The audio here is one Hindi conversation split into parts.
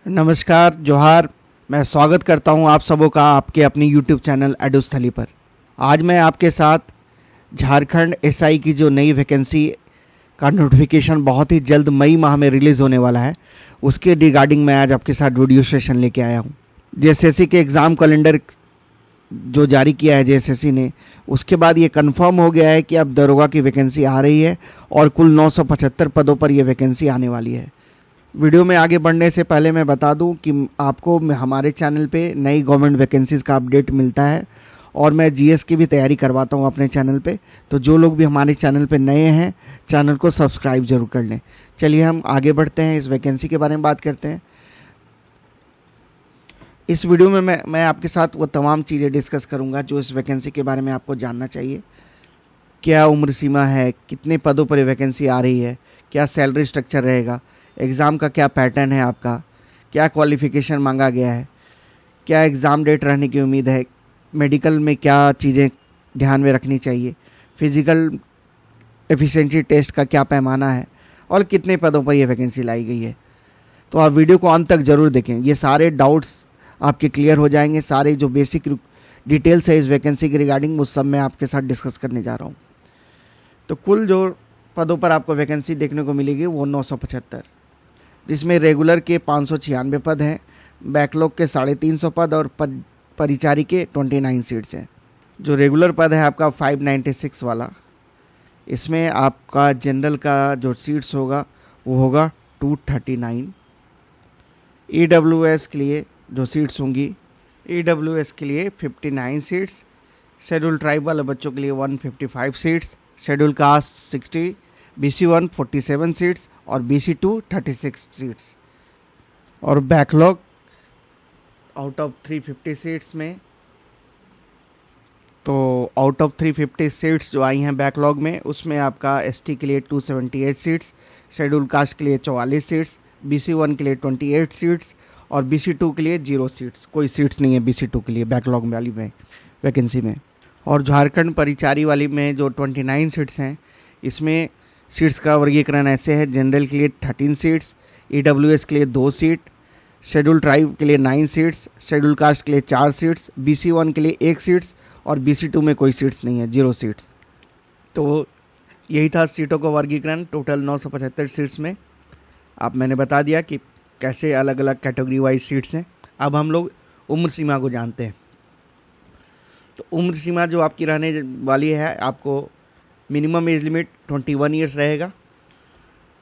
नमस्कार, जोहार। मैं स्वागत करता हूं आप सबों का आपके अपनी यूट्यूब चैनल एडुस्थली पर। आज मैं आपके साथ झारखंड एसआई की जो नई वैकेंसी का नोटिफिकेशन बहुत ही जल्द मई माह में रिलीज़ होने वाला है, उसके रिगार्डिंग मैं आज आपके साथ वीडियो सेशन लेके आया हूं। जेएसएससी के एग्ज़ाम कैलेंडर जो जारी किया है जेएसएससी ने, उसके बाद ये कंफर्म हो गया है कि अब दरोगा की वैकेंसी आ रही है और कुल 975 पदों पर यह वैकेंसी आने वाली है। वीडियो में आगे बढ़ने से पहले मैं बता दूं कि आपको हमारे चैनल पे नई गवर्नमेंट वैकेंसीज़ का अपडेट मिलता है और मैं जीएस की भी तैयारी करवाता हूं अपने चैनल पे। तो जो लोग भी हमारे चैनल पे नए हैं, चैनल को सब्सक्राइब जरूर कर लें। चलिए हम आगे बढ़ते हैं, इस वैकेंसी के बारे में बात करते हैं। इस वीडियो में मैं आपके साथ वो तमाम चीज़ें डिस्कस करूँगा जो इस वैकेंसी के बारे में आपको जानना चाहिए। क्या उम्र सीमा है, कितने पदों पर वैकेंसी आ रही है, क्या सैलरी स्ट्रक्चर रहेगा, एग्ज़ाम का क्या पैटर्न है आपका, क्या क्वालिफ़िकेशन मांगा गया है, क्या एग्ज़ाम डेट रहने की उम्मीद है, मेडिकल में क्या चीज़ें ध्यान में रखनी चाहिए, फिज़िकल एफिशिएंसी टेस्ट का क्या पैमाना है और कितने पदों पर यह वैकेंसी लाई गई है। तो आप वीडियो को अंत तक ज़रूर देखें, ये सारे डाउट्स आपके क्लियर हो जाएंगे। सारे जो बेसिक डिटेल्स है इस वैकेंसी के रिगार्डिंग, वो सब मैं आपके साथ डिस्कस करने जा रहा हूँ। तो कुल जो पदों पर आपको वैकेंसी देखने को मिलेगी वो 975, जिसमें रेगुलर के 596 पद हैं, बैकलॉग के 350 पद और परिचारी के 29 सीट्स हैं। जो रेगुलर पद है आपका 596 वाला, इसमें आपका जनरल का जो सीट्स होगा वो होगा 239। ईडब्ल्यूएस के लिए जो सीट्स होंगी, ईडब्ल्यूएस के लिए 59 सीट्स, शेड्यूल ट्राइब वाले बच्चों के लिए 155 seats, schedule caste 60, BC1 47 seats और BC2 36 सीट्स। और बैकलॉग आउट ऑफ 350 सीट्स में, तो आउट ऑफ 350 सीट्स जो आई हैं बैकलॉग में, उसमें आपका ST के लिए 278 सीट्स, शेड्यूल कास्ट के लिए 44 सीट्स, BC1 के लिए 28 सीट्स और BC2 के लिए 0 सीट्स। कोई सीट्स नहीं है BC2 के लिए बैकलॉग वाली में वैकेंसी में। और झारखंड परिचारी वाली में जो 29 सीट्स हैं, इसमें सीट्स का वर्गीकरण ऐसे है: जनरल के लिए 13 सीट्स, ईडब्ल्यूएस के लिए 2 सीट, शेड्यूल ट्राइब के लिए 9 सीट्स, शेड्यूल कास्ट के लिए 4 सीट्स, BC1 के लिए 1 सीट्स और BC2 में कोई सीट्स नहीं है, 0 सीट्स। तो यही था सीटों का वर्गीकरण टोटल 975 सीट्स में। अब मैंने बता दिया कि कैसे अलग अलग कैटेगरी वाइज सीट्स हैं। अब हम लोग उम्र सीमा को जानते हैं। तो उम्र सीमा जो आपकी रहने वाली है, आपको मिनिमम एज लिमिट 21 ईयर्स रहेगा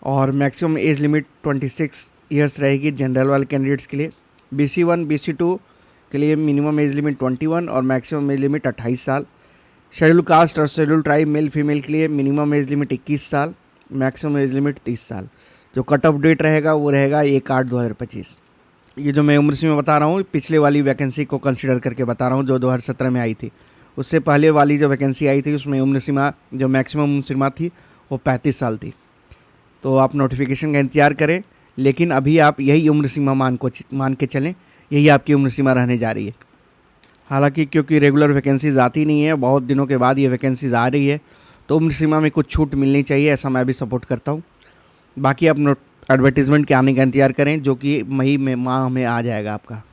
और मैक्सिमम एज लिमिट 26 ईयर्स रहेगी जनरल वाले कैंडिडेट्स के लिए। BC1 BC2 के लिए मिनिमम एज लिमिट 21 और मैक्सिमम एज लिमिट 28 साल। शेड्यूल कास्ट और शेड्यूल ट्राइब मेल फीमेल के लिए मिनिमम एज लिमिट 21 साल, मैक्सिमम एज लिमिट 30 साल। जो कट ऑफ डेट रहेगा वो रहेगा 1/8/2025। ये जो मैं उम्र सीमा बता रहा हूँ, पिछले वाली वैकेंसी को कंसिडर करके बता रहा हूँ जो 2017 में आई थी। उससे पहले वाली जो वैकेंसी आई थी उसमें उम्र सीमा, जो मैक्सिमम उम्र सीमा थी, वो 35 साल थी। तो आप नोटिफिकेशन का इंतजार करें, लेकिन अभी आप यही उम्र सीमा मान के चलें, यही आपकी उम्र सीमा रहने जा रही है। हालांकि क्योंकि रेगुलर वैकेंसीज आती नहीं है, बहुत दिनों के बाद ये वैकेंसीज आ रही है, तो उम्र सीमा में कुछ छूट मिलनी चाहिए, ऐसा मैं भी सपोर्ट करता हूँ। बाकी आप एडवर्टीज़मेंट के आने का इंतजार करें, जो कि मई में माह में आ जाएगा आपका।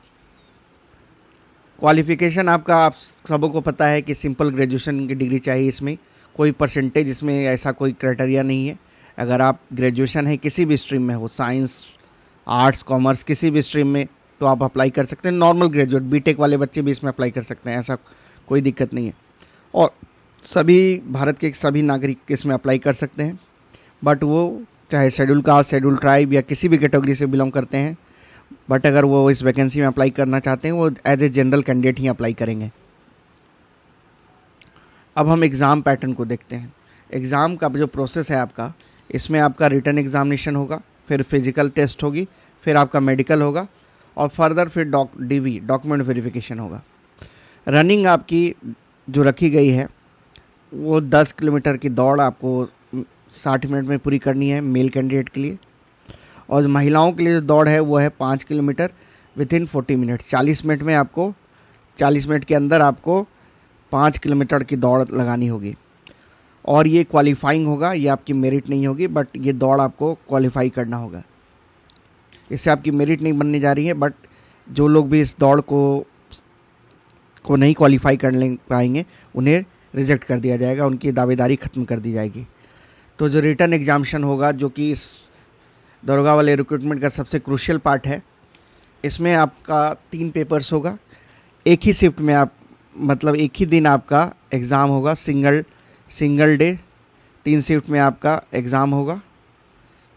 क्वालिफ़िकेशन आपका, आप सबों को पता है कि सिंपल ग्रेजुएशन की डिग्री चाहिए। इसमें कोई परसेंटेज, इसमें ऐसा कोई क्राइटेरिया नहीं है। अगर आप ग्रेजुएशन है किसी भी स्ट्रीम में हो, साइंस, आर्ट्स, कॉमर्स, किसी भी स्ट्रीम में, तो आप अप्लाई कर सकते हैं। नॉर्मल ग्रेजुएट, बीटेक वाले बच्चे भी इसमें अप्लाई कर सकते हैं, ऐसा कोई दिक्कत नहीं है। और सभी भारत के सभी नागरिक इसमें अप्लाई कर सकते हैं, बट वो चाहे शेड्यूल कास्ट, शेड्यूल ट्राइब या किसी भी कैटेगरी से बिलोंग करते हैं, बट अगर वो इस वैकेंसी में अप्लाई करना चाहते हैं, वो एज ए जनरल कैंडिडेट ही अप्लाई करेंगे। अब हम एग्ज़ाम पैटर्न को देखते हैं। एग्ज़ाम का जो प्रोसेस है आपका, इसमें आपका रिटन एग्जामिनेशन होगा, फिर फिजिकल टेस्ट होगी, फिर आपका मेडिकल होगा और फर्दर फिर DV डॉक्यूमेंट वेरिफिकेशन होगा। रनिंग आपकी जो रखी गई है वो 10 किलोमीटर की दौड़ आपको 60 मिनट में पूरी करनी है मेल कैंडिडेट के लिए, और महिलाओं के लिए जो दौड़ है वो है 5 किलोमीटर विथिन 40 मिनट। 40 मिनट में आपको, 40 मिनट के अंदर आपको 5 किलोमीटर की दौड़ लगानी होगी और ये क्वालिफाइंग होगा, ये आपकी मेरिट नहीं होगी, बट ये दौड़ आपको क्वालिफाई करना होगा। इससे आपकी मेरिट नहीं बनने जा रही है, बट जो लोग भी इस दौड़ को नहीं क्वालिफाई कर ले पाएंगे उन्हें रिजेक्ट कर दिया जाएगा, उनकी दावेदारी ख़त्म कर दी जाएगी। तो जो रिटर्न एग्जामिनेशन होगा, जो कि इस दरोगा वाले रिक्रूटमेंट का सबसे क्रूशियल पार्ट है, इसमें आपका 3 पेपर्स होगा। एक ही शिफ्ट में मतलब एक ही दिन आपका एग्ज़ाम होगा, सिंगल डे। 3 शिफ्ट में आपका एग्ज़ाम होगा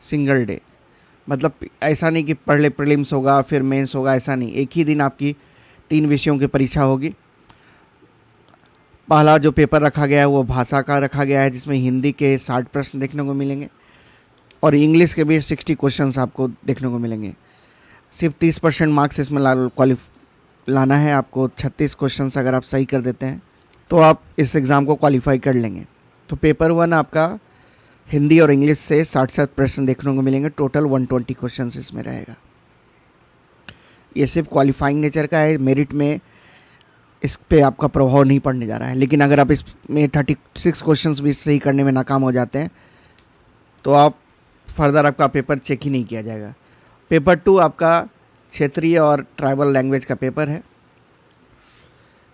सिंगल डे। मतलब ऐसा नहीं कि पहले प्रीलिम्स होगा फिर मेंस होगा, ऐसा नहीं। एक ही दिन आपकी 3 विषयों की परीक्षा होगी। पहला जो पेपर रखा गया है वो भाषा का रखा गया है, जिसमें हिंदी के 60 प्रश्न देखने को मिलेंगे और इंग्लिश के भी 60 क्वेश्चंस आपको देखने को मिलेंगे। सिर्फ 30% मार्क्स इसमें लाना है आपको। 36 क्वेश्चंस अगर आप सही कर देते हैं तो आप इस एग्ज़ाम को क्वालिफाई कर लेंगे। तो पेपर 1 आपका हिंदी और इंग्लिश से 60 प्रश्न देखने को मिलेंगे। टोटल 120 क्वेश्चंस इसमें रहेगा। ये सिर्फ क्वालिफाइंग नेचर का है, मेरिट में इस पे आपका प्रभाव नहीं पड़ने जा रहा है। लेकिन अगर आप इसमें 36 क्वेश्चंस भी सही करने में नाकाम हो जाते हैं तो आप फर्दर आपका पेपर चेक ही नहीं किया जाएगा। पेपर 2 आपका क्षेत्रीय और ट्राइबल लैंग्वेज का पेपर है,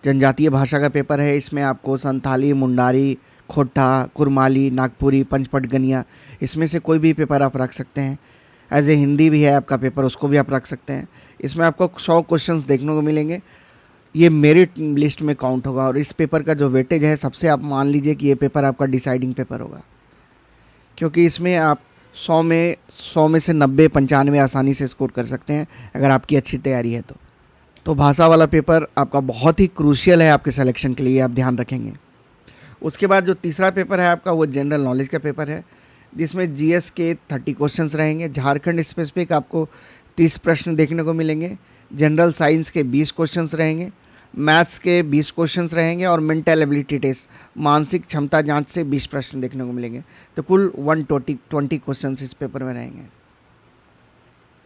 जनजातीय भाषा का पेपर है। इसमें आपको संथाली, मुंडारी, खोटा, कुरमाली, नागपुरी, पंचपटगनिया, इसमें से कोई भी पेपर आप रख सकते हैं। एज ए हिंदी भी है आपका पेपर, उसको भी आप रख सकते हैं। इसमें आपको 100 क्वेश्चंस देखने को मिलेंगे। ये मेरिट लिस्ट में काउंट होगा और इस पेपर का जो वेटेज है, सबसे आप मान लीजिए कि ये पेपर आपका डिसाइडिंग पेपर होगा, क्योंकि इसमें आप 100 में से 90-95 आसानी से स्कोर कर सकते हैं अगर आपकी अच्छी तैयारी है तो भाषा वाला पेपर आपका बहुत ही क्रूशियल है आपके सिलेक्शन के लिए, आप ध्यान रखेंगे। उसके बाद जो तीसरा पेपर है आपका वो जनरल नॉलेज का पेपर है, जिसमें जीएस के 30 क्वेश्चंस रहेंगे। झारखंड स्पेसिफिक आपको 30 प्रश्न देखने को मिलेंगे। जनरल साइंस के 20 क्वेश्चंस रहेंगे, मैथ्स के 20 क्वेश्चंस रहेंगे और मेंटल एबिलिटी टेस्ट, मानसिक क्षमता जांच से 20 प्रश्न देखने को मिलेंगे। तो कुल 120 क्वेश्चंस इस पेपर में रहेंगे।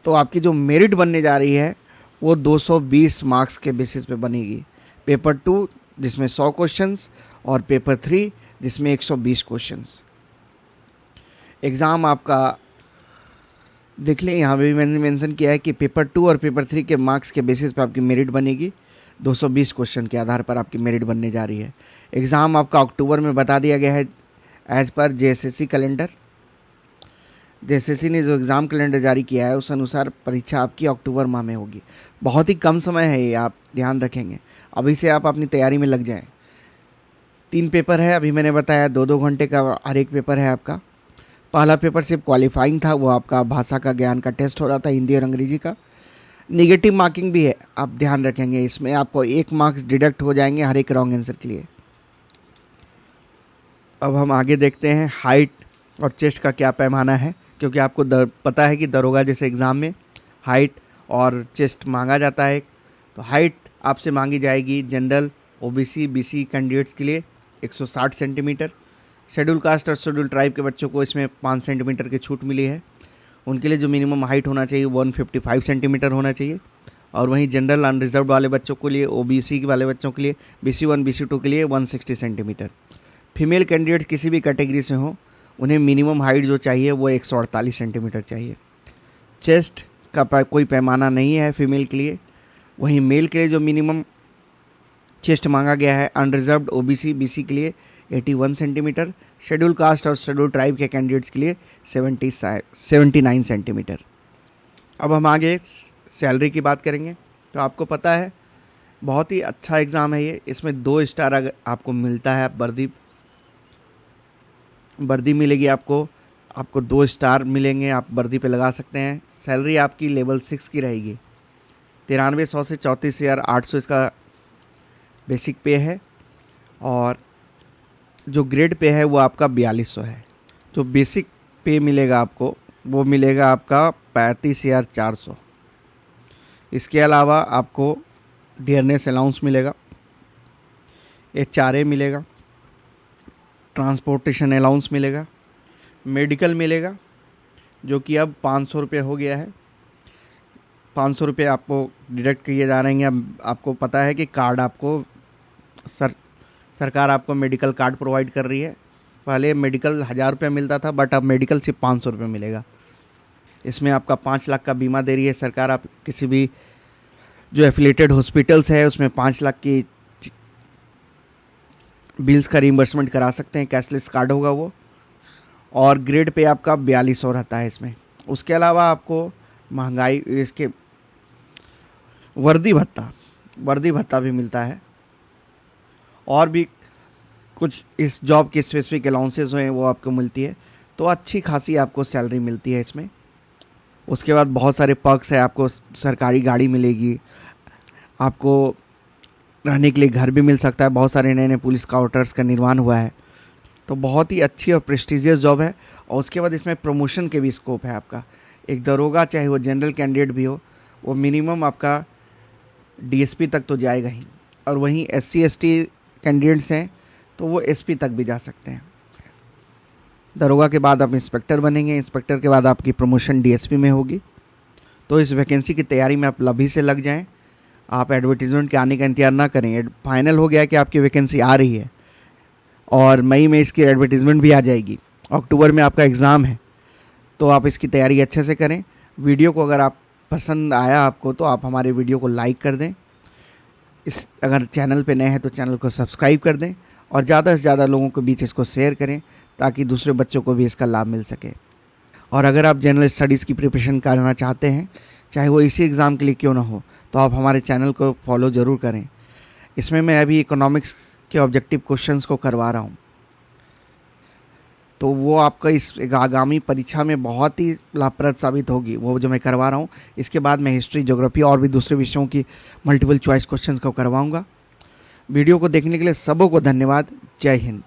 तो आपकी जो मेरिट बनने जा रही है वो 220 मार्क्स के बेसिस पे बनेगी। पेपर 2 जिसमें 100 क्वेश्चंस और पेपर 3 जिसमें 120 क्वेश्चंस। एग्ज़ाम आपका देख लें, यहाँ पे भी मैंने मेंशन किया है कि पेपर 2 और पेपर 3 के मार्क्स के बेसिस पे आपकी मेरिट बनेगी। 220 क्वेश्चन के आधार पर आपकी मेरिट बनने जा रही है। एग्ज़ाम आपका अक्टूबर में बता दिया गया है as per JSSC calendar. JSSC ने जो एग्ज़ाम कैलेंडर जारी किया है उस अनुसार परीक्षा आपकी अक्टूबर माह में होगी। बहुत ही कम समय है ये, आप ध्यान रखेंगे। अभी से आप अपनी तैयारी में लग जाएं। 3 पेपर है, अभी मैंने बताया 2-2 घंटे का हर एक पेपर है आपका। पहला पेपर सिर्फ क्वालिफाइंग था, वो आपका भाषा का ज्ञान का टेस्ट हो रहा था, हिंदी और अंग्रेजी का। नेगेटिव मार्किंग भी है, आप ध्यान रखेंगे। इसमें आपको 1 मार्क्स डिडक्ट हो जाएंगे हर एक रॉन्ग आंसर के लिए। अब हम आगे देखते हैं हाइट और चेस्ट का क्या पैमाना है, क्योंकि आपको पता है कि दरोगा जैसे एग्ज़ाम में हाइट और चेस्ट मांगा जाता है। तो हाइट आपसे मांगी जाएगी जनरल, ओबीसी, बीसी कैंडिडेट्स के लिए 160 सेंटीमीटर। शेड्यूल कास्ट और शेड्यूल ट्राइब के बच्चों को इसमें 5 सेंटीमीटर की छूट मिली है। उनके लिए जो मिनिमम हाइट होना चाहिए 155 सेंटीमीटर होना चाहिए। और वहीं जनरल अनरिजर्व वाले बच्चों के लिए, ओबीसी वाले बच्चों के लिए, BC1 BC2 के लिए 160 सेंटीमीटर। फीमेल कैंडिडेट किसी भी कैटेगरी से हों, उन्हें मिनिमम हाइट जो चाहिए वो 148 सेंटीमीटर चाहिए। चेस्ट का कोई पैमाना नहीं है फीमेल के लिए। वहीं मेल के लिए जो मिनिमम चेस्ट मांगा गया है अनरिजर्व्ड, ओबीसी, बीसी के लिए 81 सेंटीमीटर। शेड्यूल कास्ट और शेड्यूल ट्राइब के कैंडिडेट्स के लिए 79 सेंटीमीटर। अब हम आगे सैलरी की बात करेंगे। तो आपको पता है बहुत ही अच्छा एग्ज़ाम है ये। इसमें 2 स्टार अगर आपको मिलता है, वर्दी मिलेगी आपको 2 स्टार मिलेंगे, आप वर्दी पे लगा सकते हैं। सैलरी आपकी लेवल 6 की रहेगी। 9300 से 34,800 इसका बेसिक पे है और जो ग्रेड पे है वो आपका 4200 है। जो बेसिक पे मिलेगा आपको वो मिलेगा आपका 35,400। इसके अलावा आपको डियरनेस अलाउंस मिलेगा, HRA मिलेगा, ट्रांसपोर्टेशन अलाउंस मिलेगा, मेडिकल मिलेगा जो कि अब 500 रुपये हो गया है। 500 रुपये आपको डिडक्ट किए जा रहे हैं। अब आपको पता है कि कार्ड आपको सरकार आपको मेडिकल कार्ड प्रोवाइड कर रही है। पहले मेडिकल 1000 रुपये मिलता था, बट अब मेडिकल सिर्फ 500 रुपये मिलेगा। इसमें आपका 5 लाख का बीमा दे रही है सरकार। आप किसी भी जो एफिलेटेड हॉस्पिटल्स है उसमें 5 लाख की बिल्स का रीइंबर्समेंट करा सकते हैं, कैशलेस कार्ड होगा वो। और ग्रेड पे आपका 4200 रहता है इसमें। उसके अलावा आपको महंगाई इसके वर्दी भत्ता भी मिलता है, और भी कुछ इस जॉब के स्पेसिफिक अलाउंसेस हैं वो आपको मिलती है। तो अच्छी खासी आपको सैलरी मिलती है इसमें। उसके बाद बहुत सारे पर्क्स है, आपको सरकारी गाड़ी मिलेगी, आपको रहने के लिए घर भी मिल सकता है। बहुत सारे नए नए पुलिस क्वार्टर्स का निर्माण हुआ है। तो बहुत ही अच्छी और प्रेस्टिजियस जॉब है। और उसके बाद इसमें प्रमोशन के भी स्कोप है आपका। एक दरोगा चाहे वो जनरल कैंडिडेट भी हो, वो मिनिमम आपका डीएसपी तक तो जाएगा ही, और वहीं SC ST कैंडिडेट्स हैं तो वो SP तक भी जा सकते हैं। दरोगा के बाद आप इंस्पेक्टर बनेंगे, इंस्पेक्टर के बाद आपकी प्रमोशन DSP में होगी। तो इस वैकेंसी की तैयारी में आप अभी से लग जाएं। आप एडवर्टीजमेंट के आने का इंतजार ना करें। फाइनल हो गया है कि आपकी वैकेंसी आ रही है, और मई में इसकी एडवर्टीजमेंट भी आ जाएगी। अक्टूबर में आपका एग्ज़ाम है, तो आप इसकी तैयारी अच्छे से करें। वीडियो को अगर आप पसंद आया आपको तो आप हमारे वीडियो को लाइक कर दें। अगर चैनल पे नए हैं तो चैनल को सब्सक्राइब कर दें, और ज़्यादा से ज़्यादा लोगों के बीच इसको शेयर करें ताकि दूसरे बच्चों को भी इसका लाभ मिल सके। और अगर आप जनरल स्टडीज़ की प्रिपरेशन करना चाहते हैं, चाहे वो इसी एग्ज़ाम के लिए क्यों ना हो, तो आप हमारे चैनल को फॉलो ज़रूर करें। इसमें मैं अभी इकोनॉमिक्स के ऑब्जेक्टिव क्वेश्चंस को करवा रहा हूँ, तो वो आपका इस आगामी परीक्षा में बहुत ही लाभप्रद साबित होगी, वो जो मैं करवा रहा हूँ। इसके बाद मैं हिस्ट्री, ज्योग्राफी और भी दूसरे विषयों की मल्टीपल चॉइस क्वेश्चंस को करवाऊँगा। वीडियो को देखने के लिए सबों को धन्यवाद। जय हिंद।